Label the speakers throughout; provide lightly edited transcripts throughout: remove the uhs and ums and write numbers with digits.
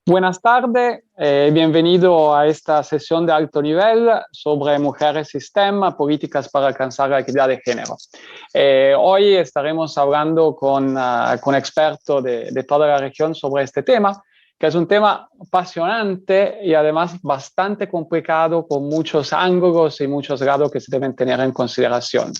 Speaker 1: Buenas tardes, bienvenido a esta sesión de alto nivel sobre mujeres y STEM, políticas para alcanzar la equidad de género. Hoy estaremos hablando con expertos de toda la región sobre este tema, que es un tema apasionante y además bastante complicado, con muchos ángulos y muchos lados que se deben tener en consideración.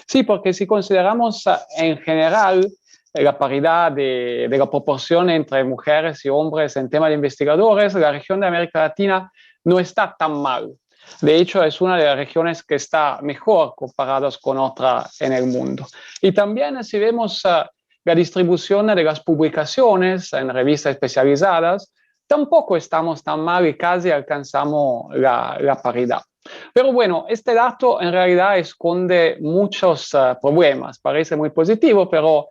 Speaker 1: Sí, porque si consideramos en general la paridad de la proporción entre mujeres y hombres en tema de investigadores, la región de América Latina no está tan mal. De hecho, es una de las regiones que está mejor comparadas con otras en el mundo. Y también si vemos la distribución de las publicaciones en revistas especializadas, tampoco estamos tan mal y casi alcanzamos la paridad. Pero bueno, este dato en realidad esconde muchos problemas. Parece muy positivo, pero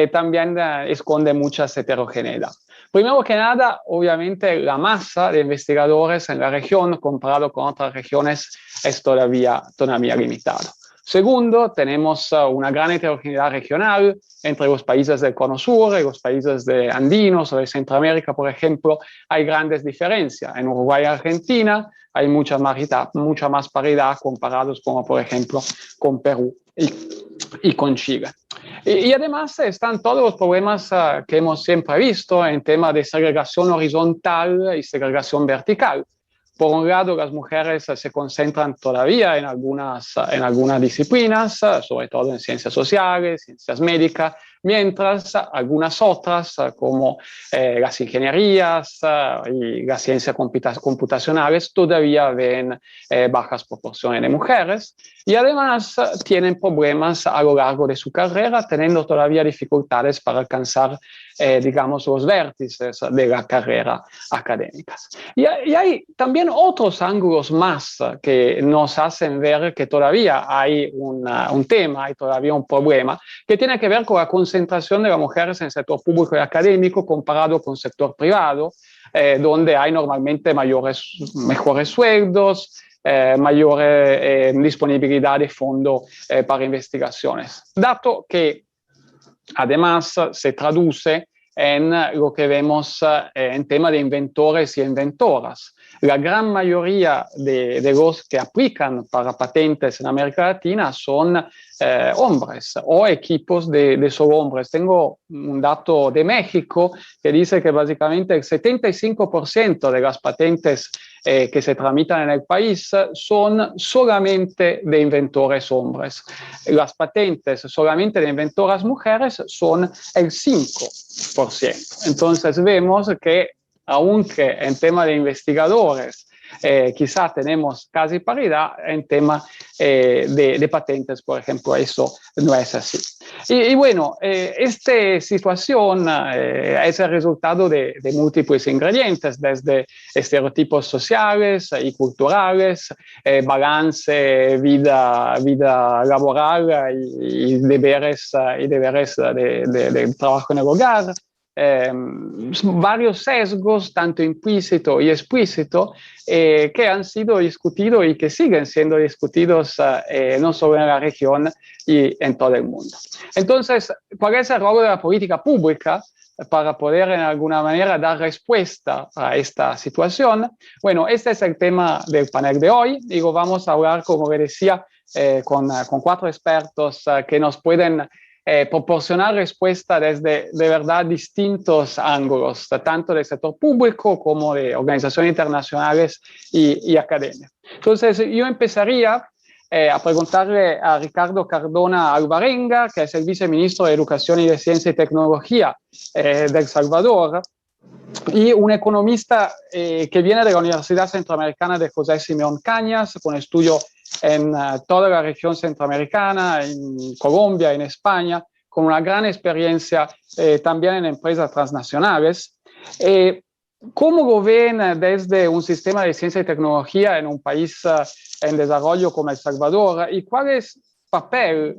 Speaker 1: también esconde muchas heterogeneidad. Primero que nada, obviamente, la masa de investigadores en la región comparado con otras regiones es todavía limitada. Segundo, tenemos una gran heterogeneidad regional entre los países del Cono Sur y los países de andinos o de Centroamérica, por ejemplo, hay grandes diferencias. En Uruguay y Argentina hay mucha más paridad comparados como, por ejemplo, con Perú y con Chile. Y además están todos los problemas que hemos siempre visto en tema de segregación horizontal y segregación vertical. Por un lado, las mujeres se concentran todavía en algunas disciplinas, sobre todo en ciencias sociales, ciencias médicas, mientras algunas otras, como las ingenierías y las ciencias computacionales, todavía ven bajas proporciones de mujeres y además tienen problemas a lo largo de su carrera, teniendo todavía dificultades para alcanzar, digamos, los vértices de la carrera académica. Y hay también otros ángulos más que nos hacen ver que todavía hay un tema, hay todavía un problema, que tiene que ver con la concentración de las mujeres en el sector público y académico comparado con el sector privado, donde hay normalmente mejores sueldos, mayor disponibilidad de fondos para investigaciones. Dato que además se traduce en lo que vemos en tema de inventores y inventoras. La gran mayoría de los que aplican para patentes en América Latina son hombres o equipos de solo hombres. Tengo un dato de México que dice que básicamente el 75% de las patentes que se tramitan en el país son solamente de inventores hombres. Las patentes solamente de inventoras mujeres son el 5%. Entonces vemos que aunque en tema de investigadores quizá tenemos casi paridad, en tema de patentes, por ejemplo, eso no es así. Y bueno, esta situación es el resultado de múltiples ingredientes, desde estereotipos sociales y culturales, balance, vida laboral y deberes de trabajo en el hogar, varios sesgos, tanto implícito y explícito, que han sido discutidos y que siguen siendo discutidos no solo en la región y en todo el mundo. Entonces, ¿cuál es el rol de la política pública para poder en alguna manera dar respuesta a esta situación? Bueno, este es el tema del panel de hoy y lo vamos a hablar, como le decía, con 4 expertos que nos pueden proporcionar respuesta desde de verdad distintos ángulos, tanto del sector público como de organizaciones internacionales y academia. Entonces, yo empezaría a preguntarle a Ricardo Cardona Alvarenga, que es el viceministro de Educación y de Ciencia y Tecnología de El Salvador, y un economista que viene de la Universidad Centroamericana de José Simeón Cañas, con estudio en toda la región centroamericana, en Colombia, en España, con una gran experiencia también en empresas transnacionales. ¿Cómo lo ven desde un sistema de ciencia y tecnología en un país en desarrollo como El Salvador? ¿Y cuál es papel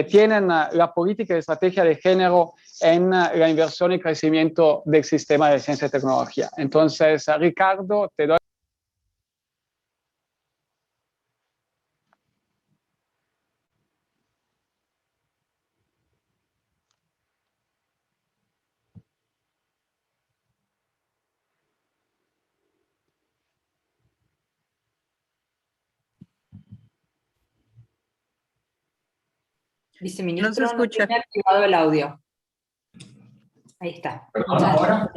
Speaker 1: tienen la política y estrategia de género en la inversión y crecimiento del sistema de ciencia y tecnología? Entonces, Ricardo, te doy.
Speaker 2: Viceministro,
Speaker 3: no se escucha.
Speaker 2: no tiene activado el audio. Ahí está.
Speaker 4: ¿Perdón, ahora?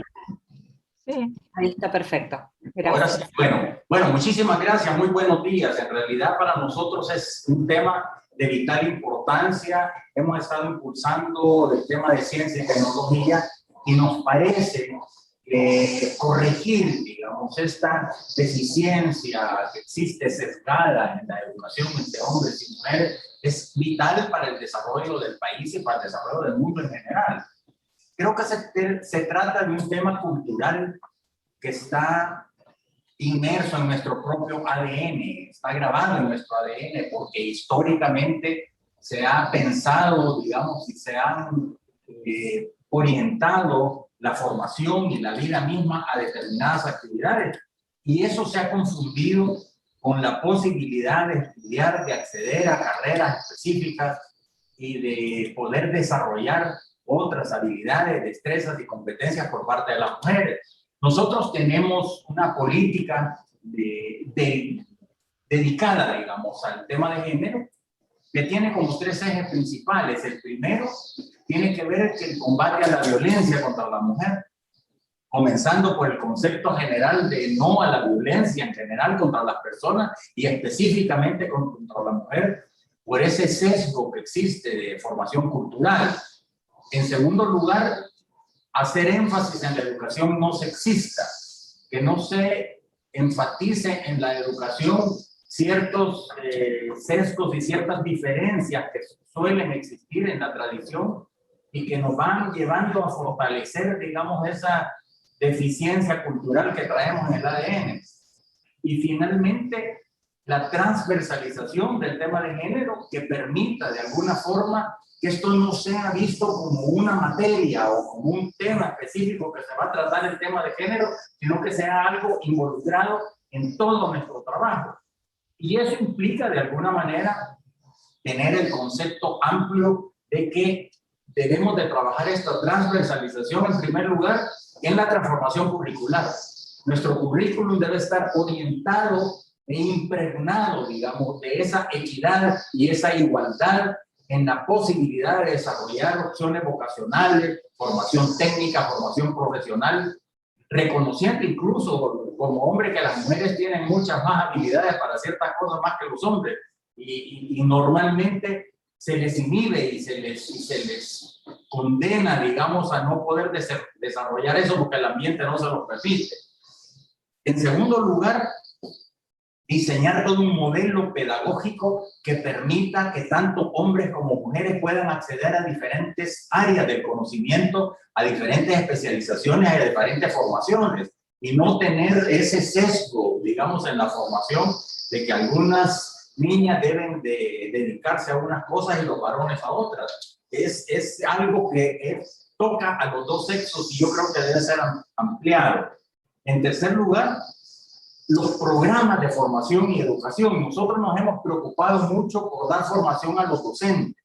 Speaker 3: Sí.
Speaker 2: Ahí está, perfecto.
Speaker 4: Ahora
Speaker 2: Gracias.
Speaker 4: sí, bueno, muchísimas gracias, muy buenos días. En realidad para nosotros es un tema de vital importancia. Hemos estado impulsando el tema de ciencia y tecnología y nos parece corregir, digamos, esta deficiencia que existe sesgada en la educación entre hombres y mujeres es vital para el desarrollo del país y para el desarrollo del mundo en general. Creo que se trata de un tema cultural que está inmerso en nuestro propio ADN, está grabado en nuestro ADN, porque históricamente se ha pensado, digamos, y se han orientado la formación y la vida misma a determinadas actividades. Y eso se ha confundido con la posibilidad de estudiar, de acceder a carreras específicas y de poder desarrollar otras habilidades, destrezas y competencias por parte de las mujeres. Nosotros tenemos una política dedicada, digamos, al tema de género, que tiene como tres ejes principales. El primero tiene que ver con el combate a la violencia contra la mujer, comenzando por el concepto general de no a la violencia en general contra las personas y específicamente contra la mujer, por ese sesgo que existe de formación cultural. En segundo lugar, hacer énfasis en la educación no sexista, que no se enfatice en la educación ciertos sesgos y ciertas diferencias que suelen existir en la tradición y que nos van llevando a fortalecer, digamos, esa deficiencia cultural que traemos en el ADN. Y finalmente, la transversalización del tema de género que permita de alguna forma que esto no sea visto como una materia o como un tema específico que se va a tratar el tema de género, sino que sea algo involucrado en todo nuestro trabajo. Y eso implica de alguna manera tener el concepto amplio de que debemos de trabajar esta transversalización en primer lugar en la transformación curricular. Nuestro currículum debe estar orientado e impregnado, digamos, de esa equidad y esa igualdad en la posibilidad de desarrollar opciones vocacionales, formación técnica, formación profesional, reconociendo incluso como hombre que las mujeres tienen muchas más habilidades para ciertas cosas más que los hombres y normalmente se les inhibe y se les condena, digamos, a no poder desarrollar eso porque el ambiente no se lo permite. En segundo lugar, diseñar todo un modelo pedagógico que permita que tanto hombres como mujeres puedan acceder a diferentes áreas del conocimiento, a diferentes especializaciones, a diferentes formaciones, y no tener ese sesgo, digamos, en la formación de que algunas niñas deben de dedicarse a unas cosas y los varones a otras. Es algo que toca a los dos sexos y yo creo que debe ser ampliado. En tercer lugar, los programas de formación y educación. Nosotros nos hemos preocupado mucho por dar formación a los docentes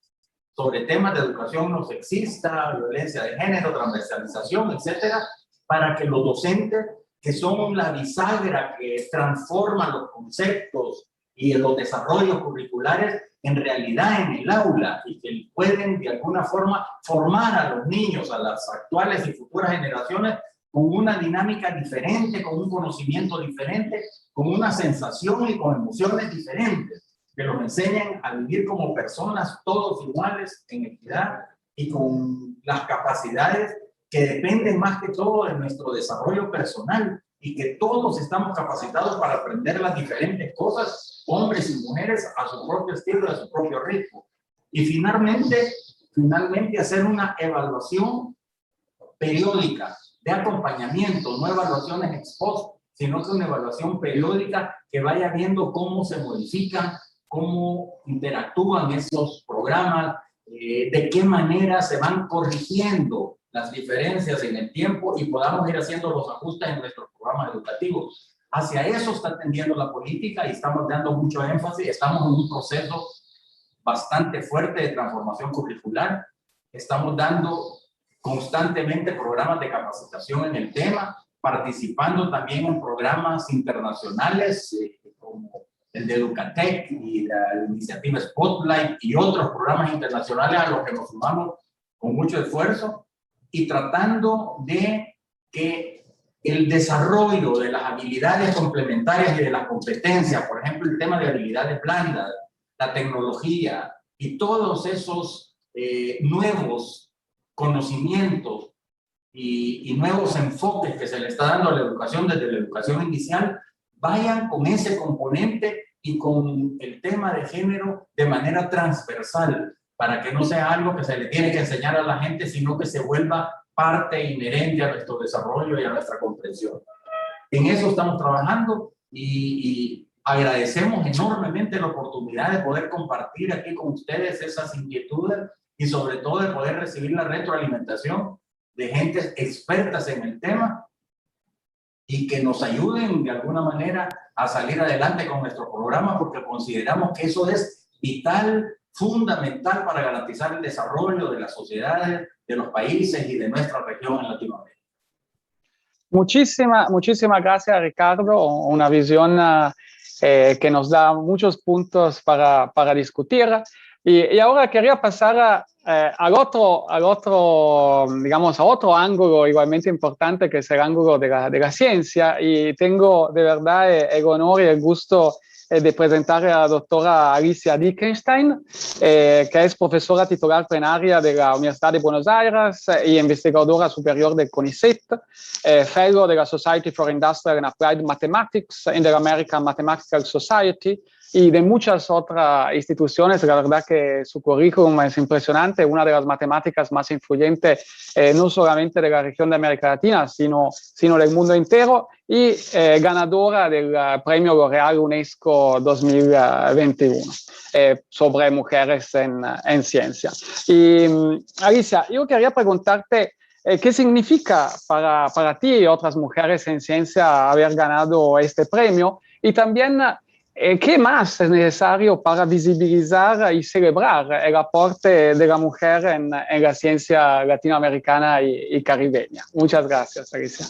Speaker 4: sobre temas de educación no sexista, violencia de género, transversalización, etcétera, para que los docentes, que son la bisagra que transforman los conceptos y los desarrollos curriculares en realidad en el aula y que pueden de alguna forma formar a los niños, a las actuales y futuras generaciones con una dinámica diferente, con un conocimiento diferente, con una sensación y con emociones diferentes, que los enseñen a vivir como personas todos iguales en equidad y con las capacidades que dependen más que todo de nuestro desarrollo personal y que todos estamos capacitados para aprender las diferentes cosas, hombres y mujeres, a su propio estilo, a su propio ritmo. Y finalmente hacer una evaluación periódica de acompañamiento, no evaluaciones ex post, sino que una evaluación periódica que vaya viendo cómo se modifican, cómo interactúan esos programas, de qué manera se van corrigiendo las diferencias en el tiempo y podamos ir haciendo los ajustes en nuestros programas educativos. Hacia eso está tendiendo la política y estamos dando mucho énfasis. Estamos en un proceso bastante fuerte de transformación curricular. Estamos dando constantemente programas de capacitación en el tema, participando también en programas internacionales como el de Educatec y la iniciativa Spotlight y otros programas internacionales a los que nos sumamos con mucho esfuerzo y tratando de que el desarrollo de las habilidades complementarias y de las competencias, por ejemplo, el tema de habilidades blandas, la tecnología y todos esos nuevos conocimientos y nuevos enfoques que se le está dando a la educación desde la educación inicial, vayan con ese componente y con el tema de género de manera transversal, para que no sea algo que se le tiene que enseñar a la gente, sino que se vuelva parte inherente a nuestro desarrollo y a nuestra comprensión. En eso estamos trabajando y agradecemos enormemente la oportunidad de poder compartir aquí con ustedes esas inquietudes y sobre todo de poder recibir la retroalimentación de gentes expertas en el tema y que nos ayuden de alguna manera a salir adelante con nuestro programa, porque consideramos que eso es vital, fundamental para garantizar el desarrollo de las sociedades, de los países y de nuestra región en Latinoamérica.
Speaker 1: Muchísimas gracias, Ricardo. Una visión que nos da muchos puntos para discutir. Y ahora quería pasar al otro, digamos, a otro ángulo igualmente importante, que es el ángulo de la ciencia. Y tengo de verdad el honor y el gusto de presentar a la doctora Alicia Dickenstein, que es profesora titular plenaria de la Universidad de Buenos Aires y investigadora superior del CONICET, fellow de la Society for Industrial and Applied Mathematics y de la American Mathematical Society, y de muchas otras instituciones. La verdad que su currículum es impresionante, una de las matemáticas más influyentes, no solamente de la región de América Latina, sino del mundo entero, y ganadora del Premio L'Oréal UNESCO 2021 sobre mujeres en ciencia. Y Alicia, yo quería preguntarte, ¿qué significa para ti y otras mujeres en ciencia haber ganado este premio? Y también, ¿qué más es necesario para visibilizar y celebrar el aporte de la mujer en la ciencia latinoamericana y caribeña? Muchas gracias, Alicia.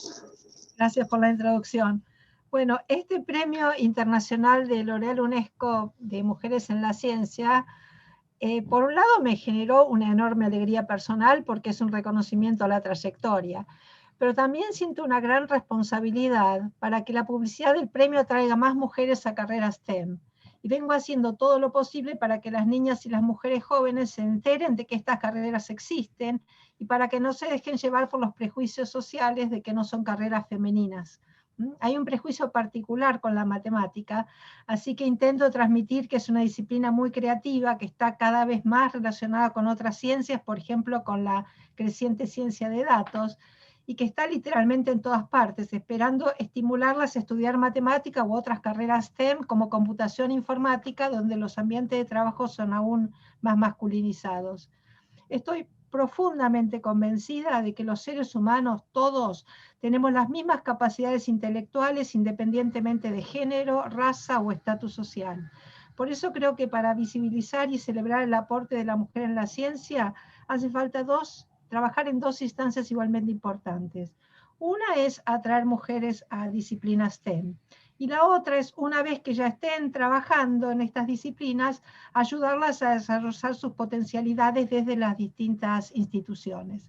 Speaker 3: Gracias por la introducción. Bueno, este Premio Internacional de L'Oréal UNESCO de Mujeres en la Ciencia, por un lado me generó una enorme alegría personal porque es un reconocimiento a la trayectoria, pero también siento una gran responsabilidad para que la publicidad del premio traiga más mujeres a carreras STEM. Y vengo haciendo todo lo posible para que las niñas y las mujeres jóvenes se enteren de que estas carreras existen y para que no se dejen llevar por los prejuicios sociales de que no son carreras femeninas. Hay un prejuicio particular con la matemática, así que intento transmitir que es una disciplina muy creativa, que está cada vez más relacionada con otras ciencias, por ejemplo, con la creciente ciencia de datos, y que está literalmente en todas partes, esperando estimularlas a estudiar matemática u otras carreras STEM como computación informática, donde los ambientes de trabajo son aún más masculinizados. Estoy profundamente convencida de que los seres humanos, todos, tenemos las mismas capacidades intelectuales independientemente de género, raza o estatus social. Por eso creo que para visibilizar y celebrar el aporte de la mujer en la ciencia, hace falta trabajar en dos instancias igualmente importantes. Una es atraer mujeres a disciplinas STEM. Y la otra es, una vez que ya estén trabajando en estas disciplinas, ayudarlas a desarrollar sus potencialidades desde las distintas instituciones.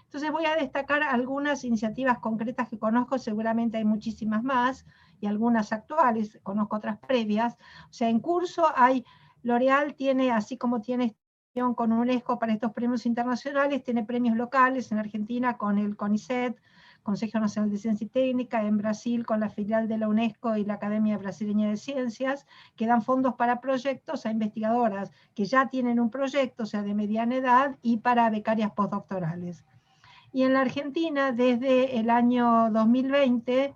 Speaker 3: Entonces voy a destacar algunas iniciativas concretas que conozco, seguramente hay muchísimas más, y algunas actuales, conozco otras previas. O sea, en curso hay, L'Oréal tiene, así como tiene con UNESCO para estos premios internacionales, tiene premios locales en Argentina con el CONICET, Consejo Nacional de Ciencia y Técnica, en Brasil con la filial de la UNESCO y la Academia Brasileña de Ciencias, que dan fondos para proyectos a investigadoras que ya tienen un proyecto, o sea, de mediana edad, y para becarias postdoctorales. Y en la Argentina, desde el año 2020,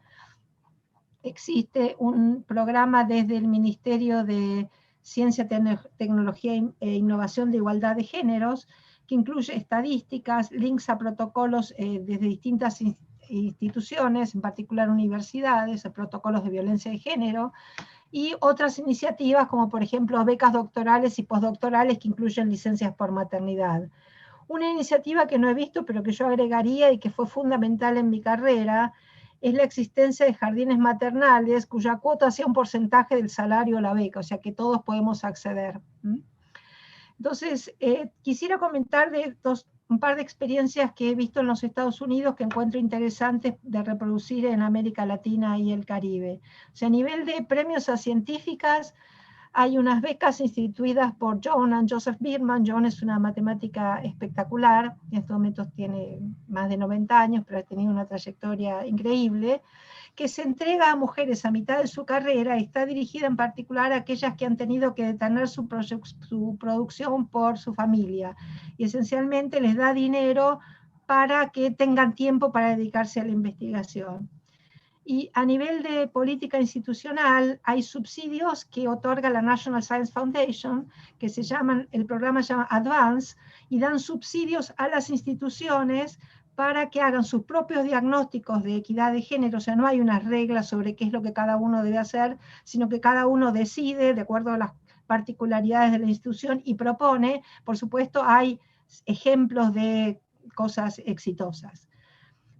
Speaker 3: existe un programa desde el Ministerio de Ciencia, Tecnología e Innovación de Igualdad de Géneros, que incluye estadísticas, links a protocolos desde distintas instituciones, en particular universidades, protocolos de violencia de género, y otras iniciativas como por ejemplo becas doctorales y postdoctorales que incluyen licencias por maternidad. Una iniciativa que no he visto pero que yo agregaría y que fue fundamental en mi carrera es la existencia de jardines maternales cuya cuota sea un porcentaje del salario o la beca, o sea que todos podemos acceder. Entonces, quisiera comentar un par de experiencias que he visto en los Estados Unidos que encuentro interesantes de reproducir en América Latina y el Caribe. O sea, a nivel de premios a científicas, hay unas becas instituidas por Joan and Joseph Bierman. Joan es una matemática espectacular, en estos momentos tiene más de 90 años, pero ha tenido una trayectoria increíble, que se entrega a mujeres a mitad de su carrera y está dirigida en particular a aquellas que han tenido que detener su producción por su familia. Y esencialmente les da dinero para que tengan tiempo para dedicarse a la investigación. Y a nivel de política institucional hay subsidios que otorga la National Science Foundation, que el programa se llama Advance, y dan subsidios a las instituciones para que hagan sus propios diagnósticos de equidad de género. O sea, no hay unas reglas sobre qué es lo que cada uno debe hacer, sino que cada uno decide de acuerdo a las particularidades de la institución y propone. Por supuesto, hay ejemplos de cosas exitosas.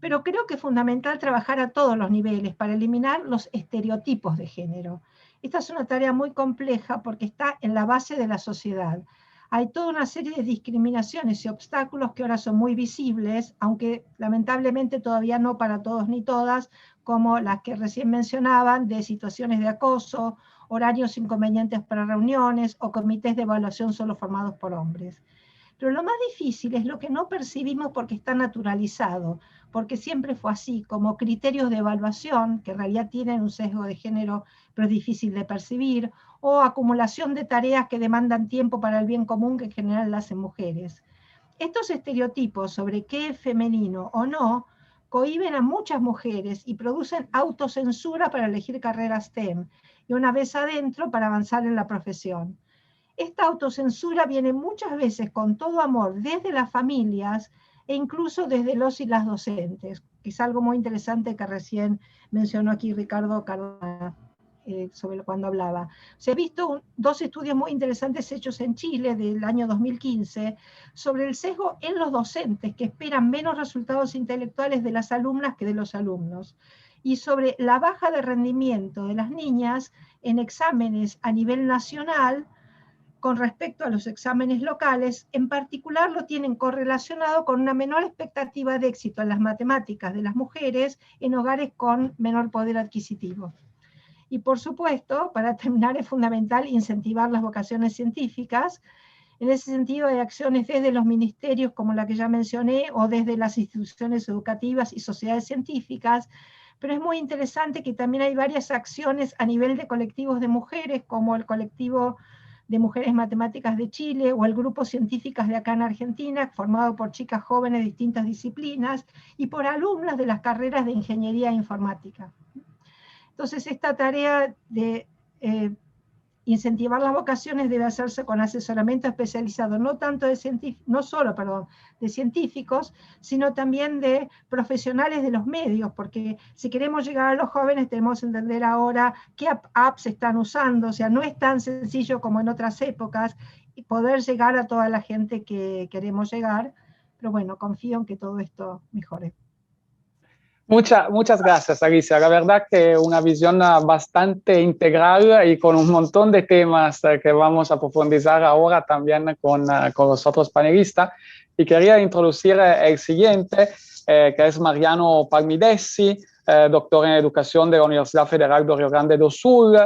Speaker 3: Pero creo que es fundamental trabajar a todos los niveles para eliminar los estereotipos de género. Esta es una tarea muy compleja porque está en la base de la sociedad. Hay toda una serie de discriminaciones y obstáculos que ahora son muy visibles, aunque lamentablemente todavía no para todos ni todas, como las que recién mencionaban, de situaciones de acoso, horarios inconvenientes para reuniones o comités de evaluación solo formados por hombres. Pero lo más difícil es lo que no percibimos porque está naturalizado, porque siempre fue así, como criterios de evaluación, que en realidad tienen un sesgo de género, pero es difícil de percibir, o acumulación de tareas que demandan tiempo para el bien común que en general las hacen mujeres. Estos estereotipos sobre qué es femenino o no, cohíben a muchas mujeres y producen autocensura para elegir carreras STEM, y una vez adentro para avanzar en la profesión. Esta autocensura viene muchas veces con todo amor desde las familias e incluso desde los y las docentes, que es algo muy interesante que recién mencionó aquí Ricardo Cardona sobre cuando hablaba. Se han visto dos estudios muy interesantes hechos en Chile del año 2015 sobre el sesgo en los docentes que esperan menos resultados intelectuales de las alumnas que de los alumnos, y sobre la baja de rendimiento de las niñas en exámenes a nivel nacional con respecto a los exámenes locales. En particular lo tienen correlacionado con una menor expectativa de éxito en las matemáticas de las mujeres en hogares con menor poder adquisitivo. Y por supuesto, para terminar, es fundamental incentivar las vocaciones científicas. En ese sentido hay acciones desde los ministerios, como la que ya mencioné, o desde las instituciones educativas y sociedades científicas, pero es muy interesante que también hay varias acciones a nivel de colectivos de mujeres, como el colectivo de Mujeres Matemáticas de Chile o el grupo Científicas de acá en Argentina, formado por chicas jóvenes de distintas disciplinas y por alumnas de las carreras de Ingeniería e Informática. Entonces, esta tarea de incentivar las vocaciones debe hacerse con asesoramiento especializado, no solo de científicos, sino también de profesionales de los medios, porque si queremos llegar a los jóvenes tenemos que entender ahora qué apps están usando. O sea, no es tan sencillo como en otras épocas poder llegar a toda la gente que queremos llegar, pero bueno, confío en que todo esto mejore.
Speaker 1: Muchas gracias, Alicia. La verdad que una visión bastante integral y con un montón de temas que vamos a profundizar ahora también con los otros panelistas. Y quería introducir el siguiente, que es Mariano Palmidesi, doctor en Educación de la Universidad Federal de Rio Grande do Sul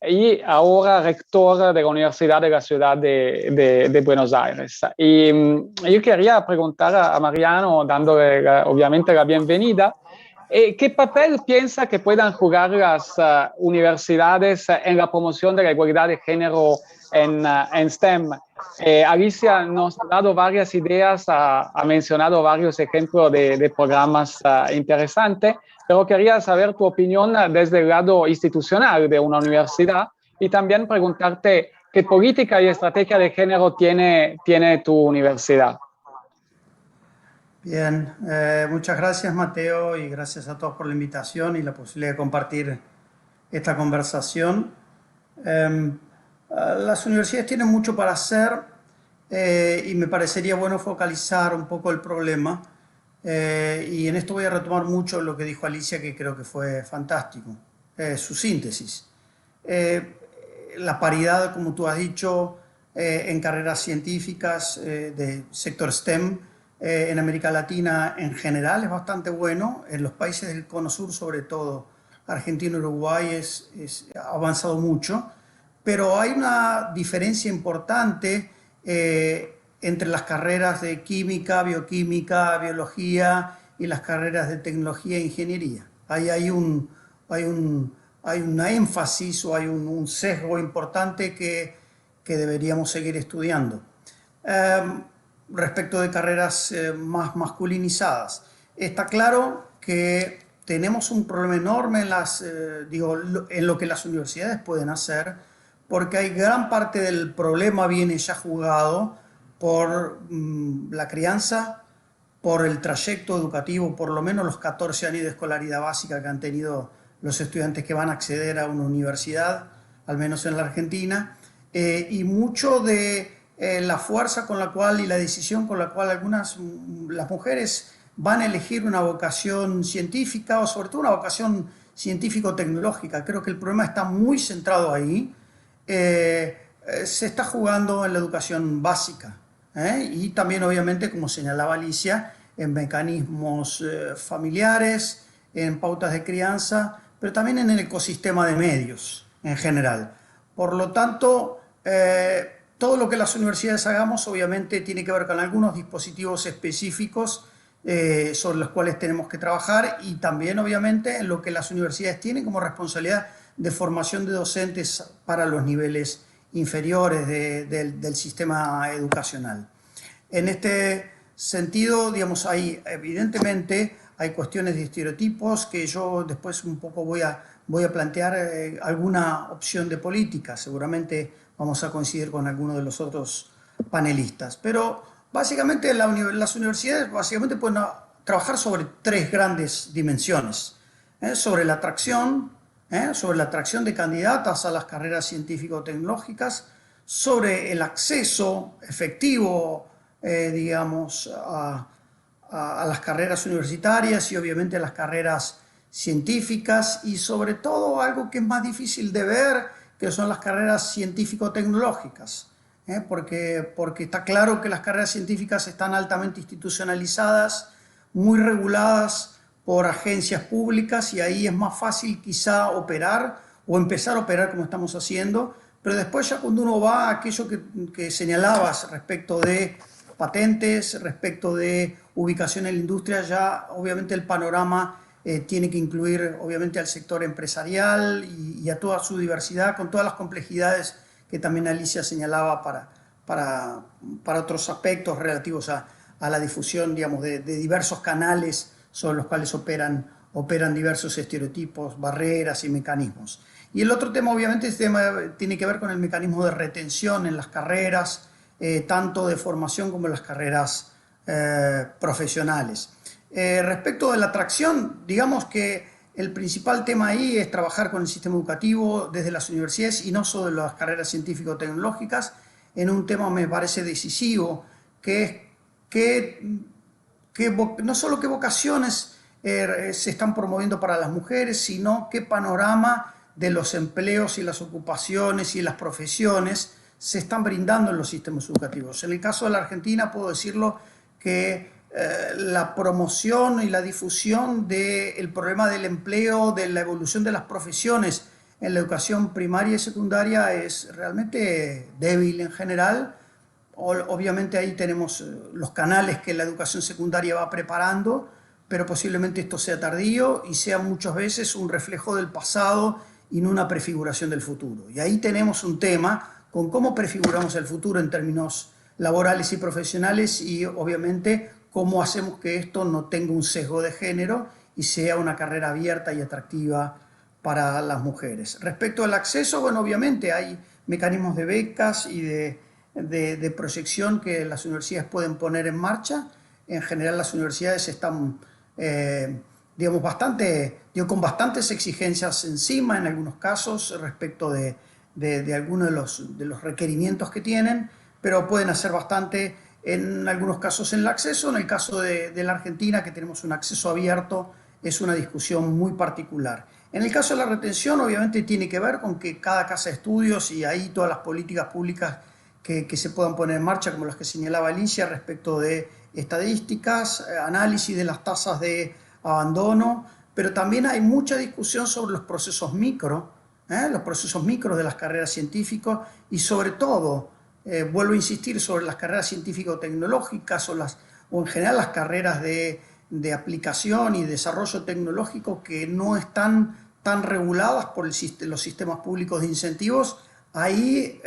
Speaker 1: y ahora rector de la Universidad de la Ciudad de Buenos Aires. Y yo quería preguntar a Mariano, dándole obviamente la bienvenida, ¿qué papel piensa que puedan jugar las universidades en la promoción de la igualdad de género en STEM? Alicia nos ha dado varias ideas, ha mencionado varios ejemplos de programas interesantes, pero quería saber tu opinión desde el lado institucional de una universidad y también preguntarte qué política y estrategia de género tiene tu universidad.
Speaker 5: Bien, muchas gracias Mateo y gracias a todos por la invitación y la posibilidad de compartir esta conversación. Las universidades tienen mucho para hacer y me parecería bueno focalizar un poco el problema. Y en esto voy a retomar mucho lo que dijo Alicia, que creo que fue fantástico, su síntesis. La paridad, como tú has dicho, en carreras científicas de sector STEM en América Latina en general es bastante bueno. En los países del Cono Sur, sobre todo Argentina y Uruguay, ha avanzado mucho, pero hay una diferencia importante entre las carreras de química, bioquímica, biología y las carreras de tecnología e ingeniería. Ahí hay una énfasis o hay un sesgo importante que deberíamos seguir estudiando. Respecto de carreras más masculinizadas, está claro que tenemos un problema enorme en lo que las universidades pueden hacer, porque hay gran parte del problema viene ya jugado por la crianza, por el trayecto educativo, por lo menos los 14 años de escolaridad básica que han tenido los estudiantes que van a acceder a una universidad, al menos en la Argentina, y mucho de la fuerza con la cual y la decisión con la cual las mujeres van a elegir una vocación científica o sobre todo una vocación científico-tecnológica. Creo que el problema está muy centrado ahí. Se está jugando en la educación básica y también obviamente, como señalaba Alicia, en mecanismos familiares, en pautas de crianza, pero también en el ecosistema de medios en general. Por lo tanto, todo lo que las universidades hagamos obviamente tiene que ver con algunos dispositivos específicos sobre los cuales tenemos que trabajar y también obviamente en lo que las universidades tienen como responsabilidad de formación de docentes para los niveles inferiores del sistema educacional. En este sentido, digamos, evidentemente hay cuestiones de estereotipos que yo después un poco voy a plantear alguna opción de política. Seguramente vamos a coincidir con alguno de los otros panelistas. Pero básicamente las universidades pueden trabajar sobre tres grandes dimensiones. Sobre la atracción de candidatas a las carreras científico-tecnológicas, sobre el acceso efectivo, digamos, a las carreras universitarias y obviamente a las carreras científicas y sobre todo algo que es más difícil de ver, que son las carreras científico-tecnológicas, porque está claro que las carreras científicas están altamente institucionalizadas, muy reguladas por agencias públicas y ahí es más fácil quizá operar o empezar a operar como estamos haciendo, pero después ya cuando uno va a aquello que señalabas respecto de patentes, respecto de ubicación en la industria, ya obviamente el panorama tiene que incluir obviamente al sector empresarial y a toda su diversidad, con todas las complejidades que también Alicia señalaba para otros aspectos relativos a la difusión, digamos, de diversos canales sobre los cuales operan diversos estereotipos, barreras y mecanismos. Y el otro tema, obviamente, tiene que ver con el mecanismo de retención en las carreras, tanto de formación como en las carreras profesionales. Respecto de la atracción, digamos que el principal tema ahí es trabajar con el sistema educativo desde las universidades y no solo de las carreras científico-tecnológicas, en un tema me parece decisivo, que es no solo qué vocaciones se están promoviendo para las mujeres, sino qué panorama de los empleos y las ocupaciones y las profesiones se están brindando en los sistemas educativos. En el caso de la Argentina puedo decirlo que la promoción y la difusión del problema del empleo, de la evolución de las profesiones en la educación primaria y secundaria es realmente débil en general. Obviamente ahí tenemos los canales que la educación secundaria va preparando, pero posiblemente esto sea tardío y sea muchas veces un reflejo del pasado y no una prefiguración del futuro. Y ahí tenemos un tema con cómo prefiguramos el futuro en términos laborales y profesionales y obviamente cómo hacemos que esto no tenga un sesgo de género y sea una carrera abierta y atractiva para las mujeres. Respecto al acceso, bueno, obviamente hay mecanismos de becas y de proyección que las universidades pueden poner en marcha. En general las universidades están, digamos, con bastantes exigencias encima en algunos casos respecto de algunos de los requerimientos que tienen, pero pueden hacer bastante en algunos casos en el acceso. En el caso de la Argentina, que tenemos un acceso abierto, es una discusión muy particular. En el caso de la retención, obviamente tiene que ver con que cada casa de estudios y ahí todas las políticas públicas que se puedan poner en marcha, como las que señalaba Alicia, respecto de estadísticas, análisis de las tasas de abandono, pero también hay mucha discusión sobre los procesos micro de las carreras científicas y sobre todo, vuelvo a insistir, sobre las carreras científico-tecnológicas o en general las carreras de aplicación y desarrollo tecnológico que no están tan reguladas por los sistemas públicos de incentivos. Ahí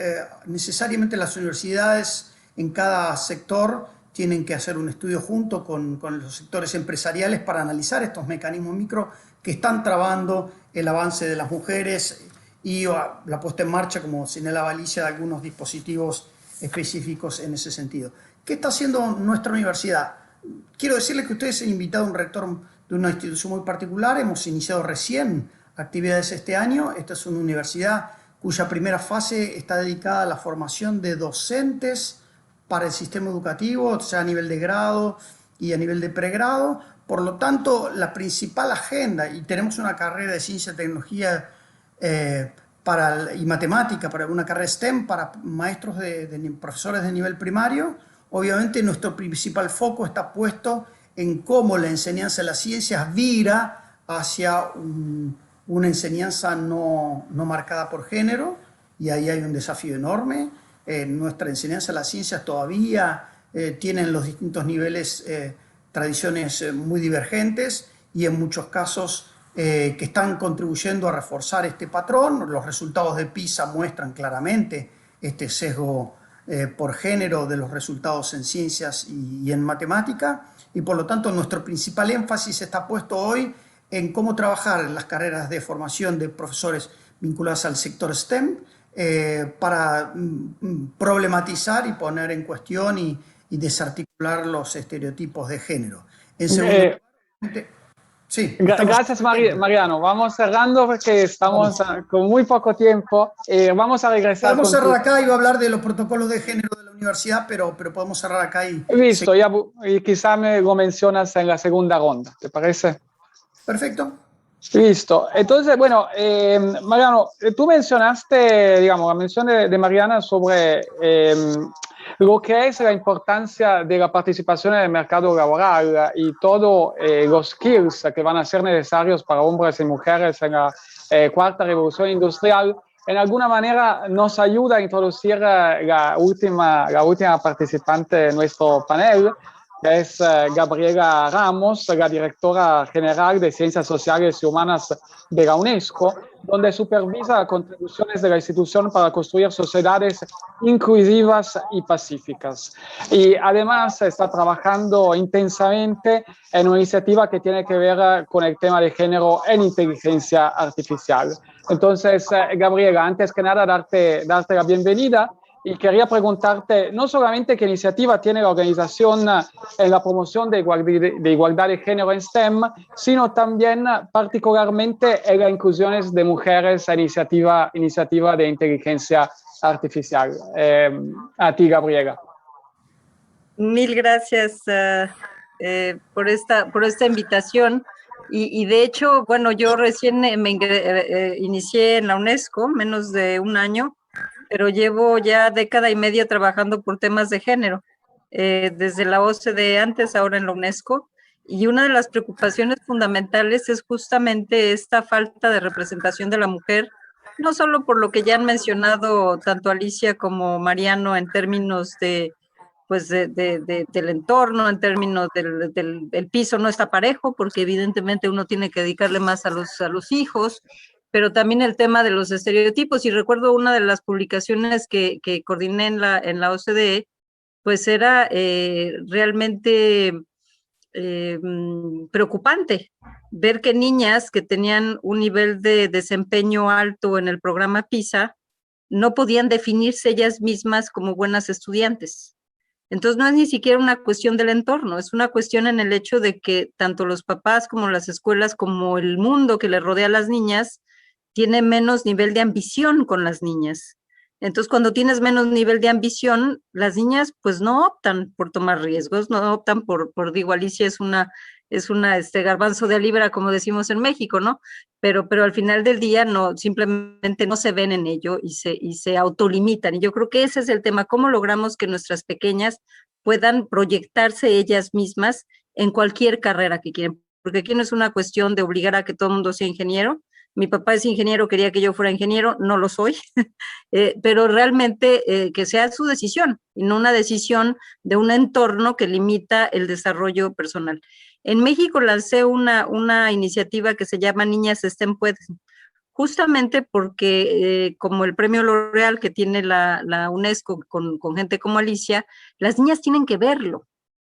Speaker 5: necesariamente las universidades en cada sector tienen que hacer un estudio junto con los sectores empresariales para analizar estos mecanismos micro que están trabando el avance de las mujeres y la puesta en marcha, como señalaba Alicia, de algunos dispositivos específicos en ese sentido. ¿Qué está haciendo nuestra universidad? Quiero decirles que ustedes han invitado a un rector de una institución muy particular. Hemos iniciado recién actividades este año. Esta es una universidad cuya primera fase está dedicada a la formación de docentes para el sistema educativo, o sea, a nivel de grado y a nivel de pregrado. Por lo tanto, la principal agenda, y tenemos una carrera de ciencia y tecnología y matemática, para una carrera STEM para maestros profesores de nivel primario. Obviamente nuestro principal foco está puesto en cómo la enseñanza de las ciencias vira hacia una enseñanza no marcada por género, y ahí hay un desafío enorme. Nuestra enseñanza de las ciencias todavía tienen los distintos niveles tradiciones muy divergentes y en muchos casos que están contribuyendo a reforzar este patrón. Los resultados de PISA muestran claramente este sesgo por género de los resultados en ciencias y en matemática, y por lo tanto nuestro principal énfasis está puesto hoy en cómo trabajar en las carreras de formación de profesores vinculadas al sector STEM para problematizar y poner en cuestión y desarticular los estereotipos de género. En segundo lugar, sí,
Speaker 1: gracias, Mariano. Vamos cerrando porque estamos con muy poco tiempo. Vamos a regresar.
Speaker 5: Podemos cerrar acá. Iba a hablar de los protocolos de género de la universidad, pero podemos cerrar acá y...
Speaker 1: Listo, y quizá me lo mencionas en la segunda ronda, ¿te parece?
Speaker 5: Perfecto.
Speaker 1: Listo. Entonces, bueno, Mariano, tú mencionaste, digamos, la mención de Mariana sobre lo que es la importancia de la participación en el mercado laboral y todos los skills que van a ser necesarios para hombres y mujeres en la cuarta revolución industrial. En alguna manera nos ayuda a introducir la última participante de nuestro panel, que es Gabriela Ramos, la directora general de Ciencias Sociales y Humanas de la UNESCO, donde supervisa las contribuciones de la institución para construir sociedades inclusivas y pacíficas. Y además está trabajando intensamente en una iniciativa que tiene que ver con el tema de género en inteligencia artificial. Entonces, Gabriela, antes que nada, darte la bienvenida. Y quería preguntarte no solamente qué iniciativa tiene la organización en la promoción de igualdad de género en STEM, sino también particularmente en las inclusiones de mujeres a iniciativa de inteligencia artificial. A ti, Gabriela.
Speaker 6: Mil gracias por esta invitación. Y de hecho, bueno, yo recién inicié en la UNESCO, menos de un año, pero llevo ya década y media trabajando por temas de género, desde la OCDE antes, ahora en la UNESCO, y una de las preocupaciones fundamentales es justamente esta falta de representación de la mujer, no solo por lo que ya han mencionado tanto Alicia como Mariano en términos del entorno, en términos del piso no está parejo, porque evidentemente uno tiene que dedicarle más a los hijos, pero también el tema de los estereotipos. Y recuerdo una de las publicaciones que coordiné en la OCDE, pues era realmente preocupante ver que niñas que tenían un nivel de desempeño alto en el programa PISA no podían definirse ellas mismas como buenas estudiantes. Entonces no es ni siquiera una cuestión del entorno, es una cuestión en el hecho de que tanto los papás como las escuelas como el mundo que le rodea a las niñas tiene menos nivel de ambición con las niñas. Entonces, cuando tienes menos nivel de ambición, las niñas pues no optan por tomar riesgos, no optan digo, Alicia es una garbanzo de libra, como decimos en México, ¿no? Pero al final del día no, simplemente no se ven en ello y se autolimitan. Y yo creo que ese es el tema, cómo logramos que nuestras pequeñas puedan proyectarse ellas mismas en cualquier carrera que quieren, porque aquí no es una cuestión de obligar a que todo el mundo sea ingeniero. Mi papá es ingeniero, quería que yo fuera ingeniero, no lo soy, pero realmente que sea su decisión y no una decisión de un entorno que limita el desarrollo personal. En México lancé una iniciativa que se llama Niñas STEM Pueden, justamente porque como el premio L'Oréal que tiene la UNESCO con gente como Alicia, las niñas tienen que verlo,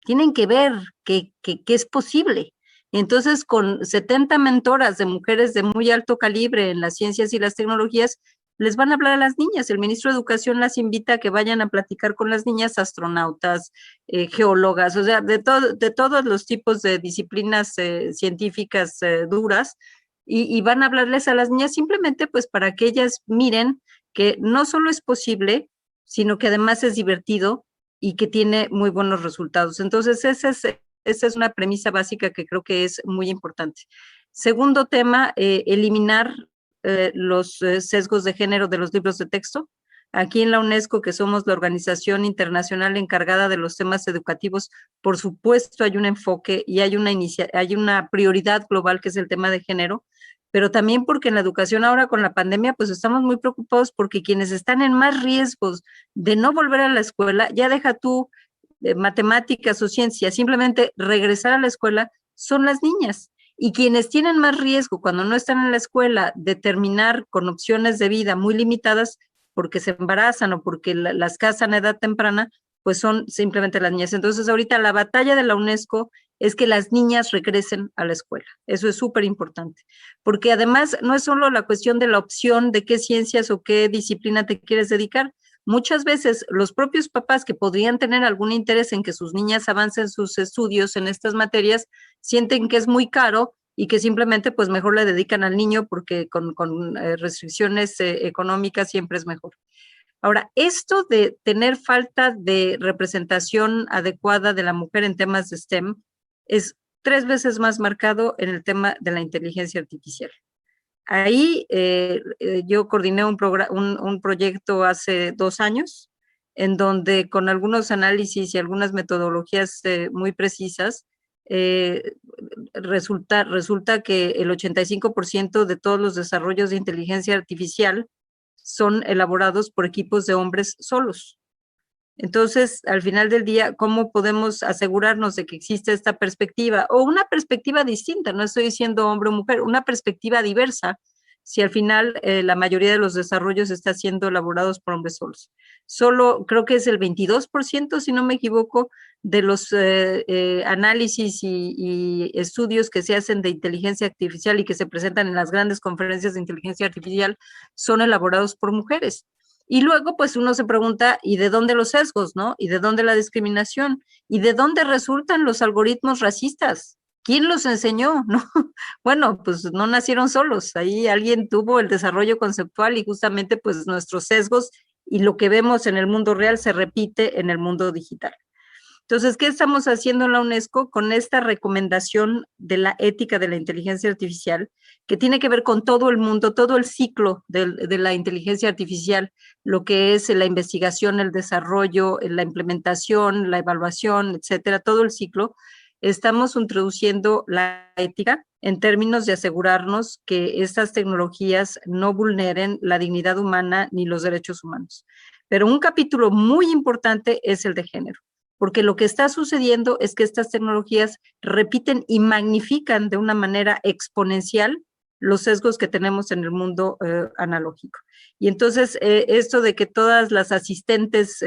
Speaker 6: tienen que ver que es posible. Entonces, con 70 mentoras de mujeres de muy alto calibre en las ciencias y las tecnologías, les van a hablar a las niñas. El ministro de Educación las invita a que vayan a platicar con las niñas, astronautas, geólogas, o sea, de todos los tipos de disciplinas científicas duras, y van a hablarles a las niñas simplemente pues para que ellas miren que no solo es posible, sino que además es divertido y que tiene muy buenos resultados. Entonces, esa es una premisa básica que creo que es muy importante. Segundo tema, eliminar los sesgos de género de los libros de texto. Aquí en la UNESCO, que somos la organización internacional encargada de los temas educativos, por supuesto hay un enfoque y hay una prioridad global que es el tema de género, pero también porque en la educación ahora con la pandemia, pues estamos muy preocupados porque quienes están en más riesgos de no volver a la escuela, ya deja tú matemáticas o ciencias, simplemente regresar a la escuela, son las niñas. Y quienes tienen más riesgo cuando no están en la escuela de terminar con opciones de vida muy limitadas porque se embarazan o porque las casan a edad temprana, pues son simplemente las niñas. Entonces, ahorita la batalla de la UNESCO es que las niñas regresen a la escuela. Eso es súper importante, porque además no es solo la cuestión de la opción de qué ciencias o qué disciplina te quieres dedicar. Muchas veces los propios papás que podrían tener algún interés en que sus niñas avancen sus estudios en estas materias, sienten que es muy caro y que simplemente pues mejor le dedican al niño porque con restricciones económicas siempre es mejor. Ahora, esto de tener falta de representación adecuada de la mujer en temas de STEM es 3 veces más marcado en el tema de la inteligencia artificial. Ahí yo coordiné un proyecto hace 2 años, en donde con algunos análisis y algunas metodologías muy precisas, resulta que el 85% de todos los desarrollos de inteligencia artificial son elaborados por equipos de hombres solos. Entonces, al final del día, ¿cómo podemos asegurarnos de que existe esta perspectiva? O una perspectiva distinta, no estoy diciendo hombre o mujer, una perspectiva diversa, si al final la mayoría de los desarrollos está siendo elaborados por hombres solos. Solo creo que es el 22%, si no me equivoco, de los análisis y estudios que se hacen de inteligencia artificial y que se presentan en las grandes conferencias de inteligencia artificial son elaborados por mujeres. Y luego, pues uno se pregunta, ¿y de dónde los sesgos, no? ¿Y de dónde la discriminación? ¿Y de dónde resultan los algoritmos racistas? ¿Quién los enseñó? ¿No? Bueno, pues no nacieron solos. Ahí alguien tuvo el desarrollo conceptual y justamente pues nuestros sesgos y lo que vemos en el mundo real se repite en el mundo digital. Entonces, ¿qué estamos haciendo en la UNESCO con esta recomendación de la ética de la inteligencia artificial, que tiene que ver con todo el mundo, todo el ciclo de la inteligencia artificial, lo que es la investigación, el desarrollo, la implementación, la evaluación, etcétera, todo el ciclo? Estamos introduciendo la ética en términos de asegurarnos que estas tecnologías no vulneren la dignidad humana ni los derechos humanos. Pero un capítulo muy importante es el de género, porque lo que está sucediendo es que estas tecnologías repiten y magnifican de una manera exponencial los sesgos que tenemos en el mundo analógico. Y entonces esto de que todas las asistentes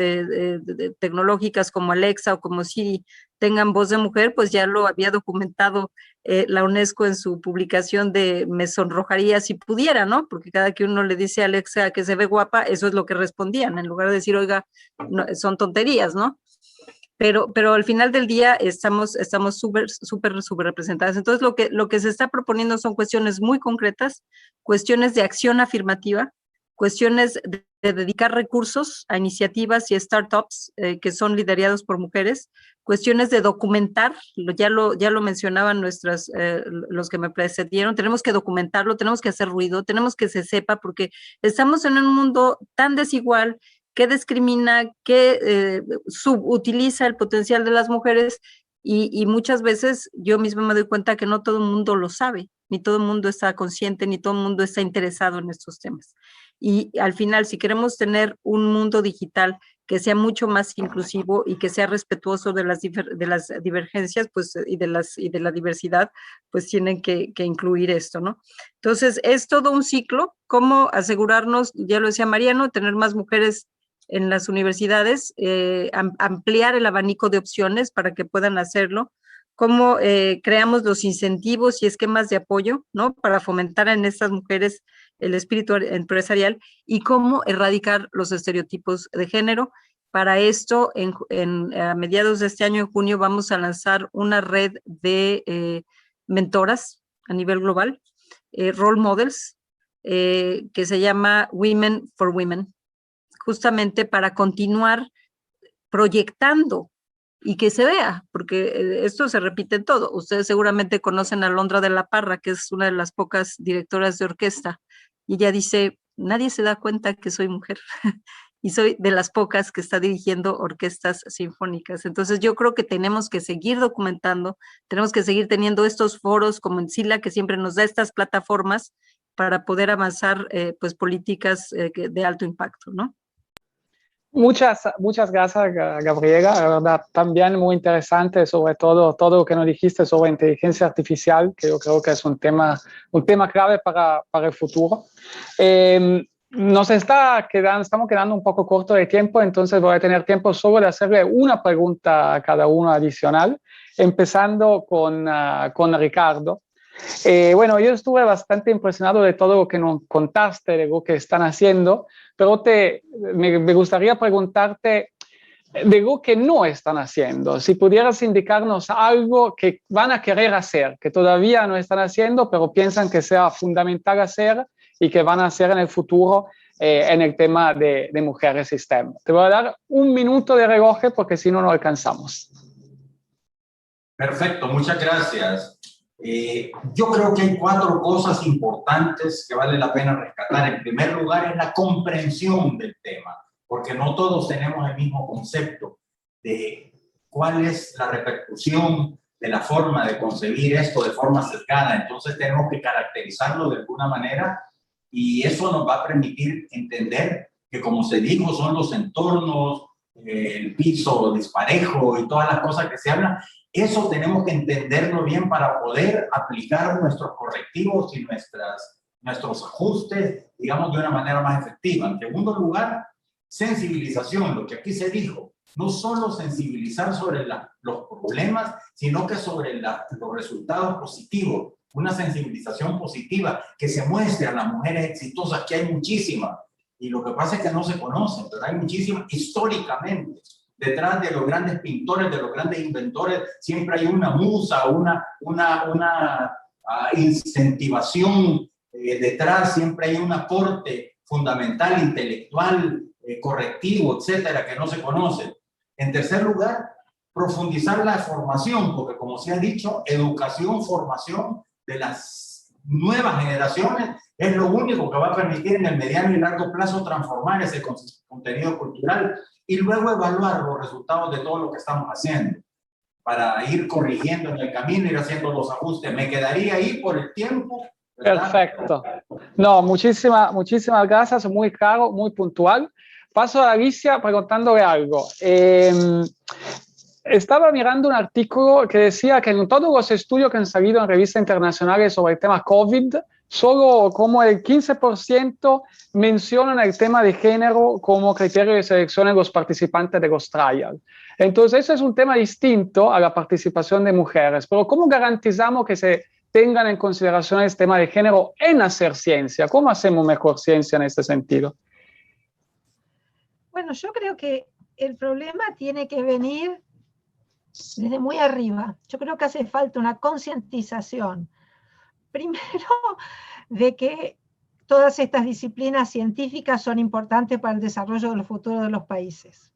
Speaker 6: tecnológicas como Alexa o como Siri tengan voz de mujer, pues ya lo había documentado la UNESCO en su publicación de Me sonrojaría si pudiera, ¿no? Porque cada que uno le dice a Alexa que se ve guapa, eso es lo que respondían, en lugar de decir, oiga, no, son tonterías, ¿no? Pero al final del día estamos súper representadas. Entonces, lo que se está proponiendo son cuestiones muy concretas, cuestiones de acción afirmativa, cuestiones de dedicar recursos a iniciativas y startups que son liderados por mujeres, cuestiones de documentar, ya lo mencionaban los que me precedieron, tenemos que documentarlo, tenemos que hacer ruido, tenemos que se sepa, porque estamos en un mundo tan desigual que discrimina, que subutiliza el potencial de las mujeres, y muchas veces yo misma me doy cuenta que no todo el mundo lo sabe, ni todo el mundo está consciente, ni todo el mundo está interesado en estos temas. Y al final, si queremos tener un mundo digital que sea mucho más inclusivo y que sea respetuoso de las divergencias, pues, y de la diversidad, pues tienen que incluir esto, ¿no? Entonces, es todo un ciclo, cómo asegurarnos, ya lo decía Mariano, tener más mujeres en las universidades, ampliar el abanico de opciones para que puedan hacerlo, cómo creamos los incentivos y esquemas de apoyo, ¿no? Para fomentar en estas mujeres el espíritu empresarial, y cómo erradicar los estereotipos de género. Para esto, a mediados de este año, en junio, vamos a lanzar una red de mentoras a nivel global, role models, que se llama Women for Women, justamente para continuar proyectando y que se vea, porque esto se repite en todo. Ustedes seguramente conocen a Londra de la Parra, que es una de las pocas directoras de orquesta, y ella dice, nadie se da cuenta que soy mujer, y soy de las pocas que está dirigiendo orquestas sinfónicas. Entonces yo creo que tenemos que seguir documentando, tenemos que seguir teniendo estos foros como en SILA, que siempre nos da estas plataformas para poder avanzar pues políticas de alto impacto, ¿no?
Speaker 1: Muchas gracias, Gabriela. La verdad, también muy interesante, sobre todo lo que nos dijiste sobre inteligencia artificial, que yo creo que es un tema clave para el futuro. Estamos quedando un poco corto de tiempo, entonces voy a tener tiempo solo de hacerle una pregunta a cada uno adicional, empezando con Ricardo. Bueno, yo estuve bastante impresionado de todo lo que nos contaste, de lo que están haciendo, pero me gustaría preguntarte de lo que no están haciendo. Si pudieras indicarnos algo que van a querer hacer, que todavía no están haciendo, pero piensan que sea fundamental hacer y que van a hacer en el futuro en el tema de mujeres y STEM. Te voy a dar 1 minuto de reloj porque si no, no alcanzamos.
Speaker 4: Perfecto, muchas gracias. Yo creo que hay 4 cosas importantes que vale la pena rescatar. En primer lugar, es la comprensión del tema, porque no todos tenemos el mismo concepto de cuál es la repercusión de la forma de concebir esto de forma cercana. Entonces tenemos que caracterizarlo de alguna manera, y eso nos va a permitir entender que, como se dijo, son los entornos, el piso disparejo y todas las cosas que se hablan. Eso tenemos que entenderlo bien para poder aplicar nuestros correctivos y nuestros ajustes, digamos, de una manera más efectiva. En segundo lugar, sensibilización, lo que aquí se dijo. No solo sensibilizar sobre los problemas, sino que sobre los resultados positivos. Una sensibilización positiva que se muestre a las mujeres exitosas, que hay muchísimas. Y lo que pasa es que no se conocen, pero hay muchísimas históricamente. Detrás de los grandes pintores, de los grandes inventores, siempre hay una musa, una incentivación detrás, siempre hay un aporte fundamental, intelectual, correctivo, etcétera, que no se conoce. En tercer lugar, profundizar la formación, porque como se ha dicho, educación, formación de las nuevas generaciones es lo único que va a permitir en el mediano y largo plazo transformar ese contenido cultural, y luego evaluar los resultados de todo lo que estamos haciendo para ir corrigiendo en el camino, ir haciendo los ajustes. Me quedaría ahí por el tiempo, ¿verdad?
Speaker 1: Perfecto. No, muchísimas gracias, muy claro, muy puntual. Paso a Alicia preguntándole algo. Estaba mirando un artículo que decía que en todos los estudios que han salido en revistas internacionales sobre el tema COVID, solo como el 15% mencionan el tema de género como criterio de selección en los participantes de los trials. Entonces, eso es un tema distinto a la participación de mujeres. Pero ¿cómo garantizamos que se tengan en consideración el tema de género en hacer ciencia? ¿Cómo hacemos mejor ciencia en este sentido?
Speaker 3: Bueno, yo creo que el problema tiene que venir desde muy arriba. Yo creo que hace falta una concientización. Primero, de que todas estas disciplinas científicas son importantes para el desarrollo del futuro de los países.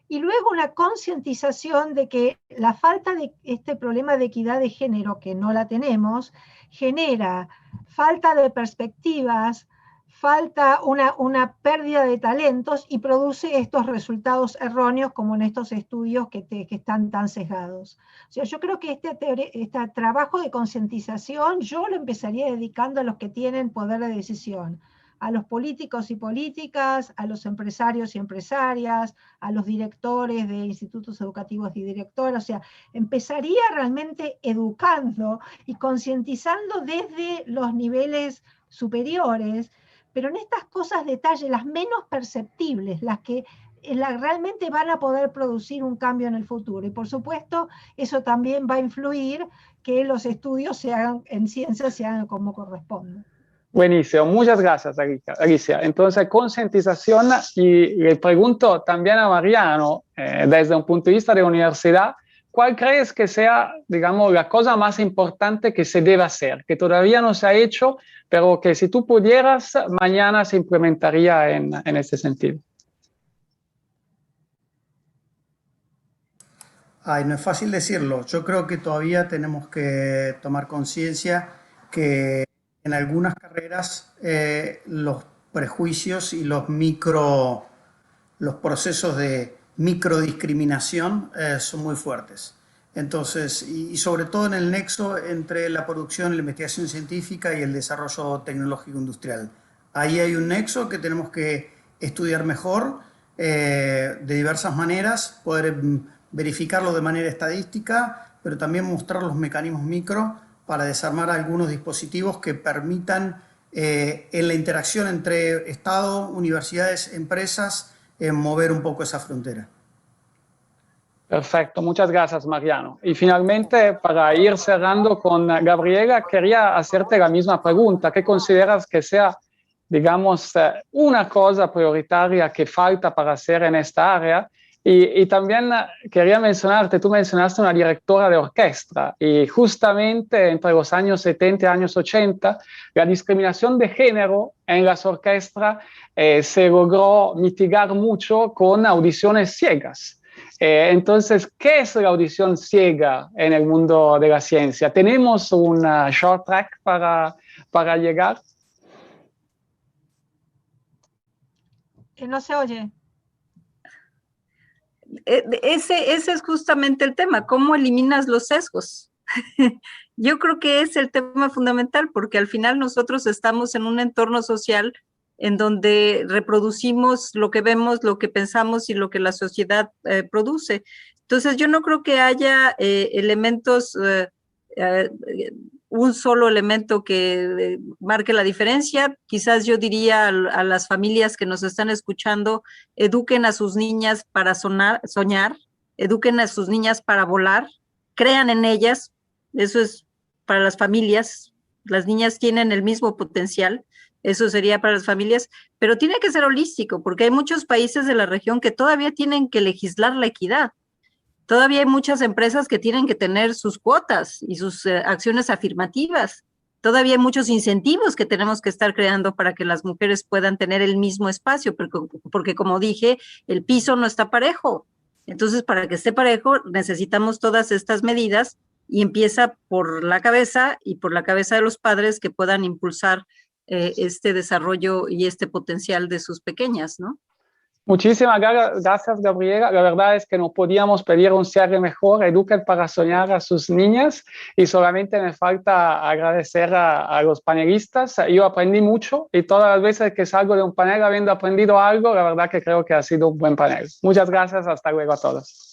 Speaker 3: Y luego una concientización de que la falta de este problema de equidad de género, que no la tenemos, genera falta de perspectivas, falta una pérdida de talentos y produce estos resultados erróneos como en estos estudios que están tan sesgados. O sea, yo creo que este trabajo de concientización yo lo empezaría dedicando a los que tienen poder de decisión, a los políticos y políticas, a los empresarios y empresarias, a los directores de institutos educativos y directoras. O sea, empezaría realmente educando y concientizando desde los niveles superiores, pero en estas cosas detalle, las menos perceptibles, las que realmente van a poder producir un cambio en el futuro. Y por supuesto, eso también va a influir que los estudios se hagan en ciencia, se hagan como corresponde.
Speaker 1: Buenísimo, muchas gracias, Alicia. Entonces, concientización, y le pregunto también a Mariano, desde un punto de vista de universidad, ¿cuál crees que sea, digamos, la cosa más importante que se debe hacer, que todavía no se ha hecho, pero que si tú pudieras, mañana se implementaría en este sentido?
Speaker 5: Ay, no es fácil decirlo. Yo creo que todavía tenemos que tomar conciencia que en algunas carreras los prejuicios y los procesos de microdiscriminación son muy fuertes. Entonces, y sobre todo en el nexo entre la producción, la investigación científica y el desarrollo tecnológico industrial. Ahí hay un nexo que tenemos que estudiar mejor de diversas maneras, poder verificarlo de manera estadística, pero también mostrar los mecanismos micro para desarmar algunos dispositivos que permitan en la interacción entre Estado, universidades, empresas, mover un poco esa frontera.
Speaker 1: Perfecto, muchas gracias, Mariano. Y finalmente, para ir cerrando con Gabriela, quería hacerte la misma pregunta. ¿Qué consideras que sea, digamos, una cosa prioritaria que falta para hacer en esta área? Y también quería mencionarte, tú mencionaste una directora de orquesta y justamente entre los años 70 y años 80 la discriminación de género en las orquestas se logró mitigar mucho con audiciones ciegas. Entonces, ¿qué es la audición ciega en el mundo de la ciencia? ¿Tenemos un short track para llegar?
Speaker 3: No se oye.
Speaker 6: Ese es justamente el tema, ¿cómo eliminas los sesgos? Yo creo que es el tema fundamental, porque al final nosotros estamos en un entorno social en donde reproducimos lo que vemos, lo que pensamos y lo que la sociedad produce. Entonces, yo no creo que haya elementos, un solo elemento que marque la diferencia. Quizás yo diría a las familias que nos están escuchando, eduquen a sus niñas para soñar, eduquen a sus niñas para volar, crean en ellas. Eso es para las familias. Las niñas tienen el mismo potencial. Eso sería para las familias, pero tiene que ser holístico, porque hay muchos países de la región que todavía tienen que legislar la equidad. Todavía hay muchas empresas que tienen que tener sus cuotas y sus acciones afirmativas. Todavía hay muchos incentivos que tenemos que estar creando para que las mujeres puedan tener el mismo espacio, porque como dije, el piso no está parejo. Entonces, para que esté parejo, necesitamos todas estas medidas y empieza por la cabeza y por la cabeza de los padres que puedan impulsar este desarrollo y este potencial de sus pequeñas, ¿no?
Speaker 1: Muchísimas gracias, Gabriela. La verdad es que no podíamos pedir un cierre mejor. Eduquen para soñar a sus niñas y solamente me falta agradecer a los panelistas. Yo aprendí mucho y todas las veces que salgo de un panel habiendo aprendido algo, la verdad que creo que ha sido un buen panel. Muchas gracias. Hasta luego a todos.